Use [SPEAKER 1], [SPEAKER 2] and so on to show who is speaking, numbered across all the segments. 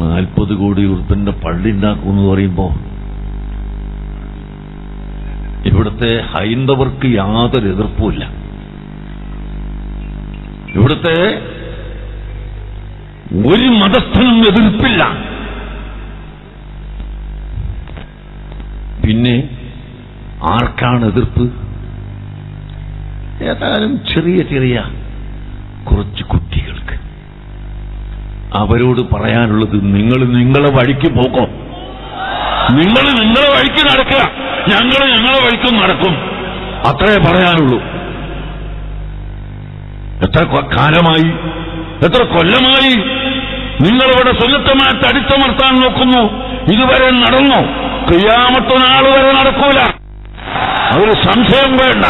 [SPEAKER 1] 40 കോടി ഉറുപ്പിന്റെ പള്ളി ഉണ്ടാക്കുമെന്ന് പറയുമ്പോ ഇവിടുത്തെ ഹൈന്ദവർക്ക് യാതൊരു എതിർപ്പുമില്ല. ഇവിടുത്തെ ഒരു മതസ്ഥനും എതിർപ്പില്ല. പിന്നെ ആർക്കാണ് എതിർപ്പ്? ഏതായാലും ചെറിയ ചെറിയ കുറച്ച് കുട്ടികൾക്ക്. അവരോട് പറയാനുള്ളത്, നിങ്ങൾ നിങ്ങളെ വഴിക്ക് പോകോ, നിങ്ങൾ നിങ്ങളെ വഴിക്ക് നടക്കുക, ഞങ്ങൾ ഞങ്ങളെ വഴിക്കും നടക്കും, അത്രേ പറയാനുള്ളൂ. എത്ര കാലമായി, എത്ര കൊല്ലമായി നിങ്ങളിവിടെ സുന്നത്തമായിട്ട് അടിച്ചമർത്താൻ നോക്കുന്നു? ഇതുവരെ നടന്നു? ഖിയാമത്ത് നാൾ വരെ നടക്കൂല, അതൊരു സംശയം വേണ്ട.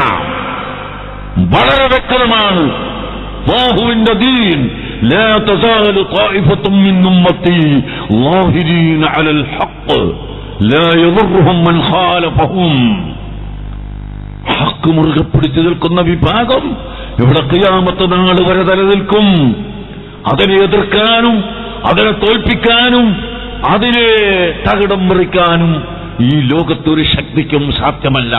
[SPEAKER 1] വളരെ വ്യക്തമാണ്. അല്ലാഹുവിന്റെ ദീൻ ലാ തസാലു ത്വായിഫത്തും മിൻ ഉമ്മത്തി ളാഹിരീന അലൽ ഹഖ് ലാ യദുർറുഹും മൻ ഖാലഫഹും. ഹഖ് മുറുകെ പിടിച്ചു നിൽക്കുന്ന വിഭാഗം ഇവിടെ ഖിയാമത്ത് നാൾ വരെ നിലനിൽക്കും. അതിനെ എതിർക്കാനും അതിനെ തോൽപ്പിക്കാനും അതിനെ തകിടം മറിക്കാനും ഈ ലോകത്തൊരു ശക്തിക്കും സാധ്യമല്ല.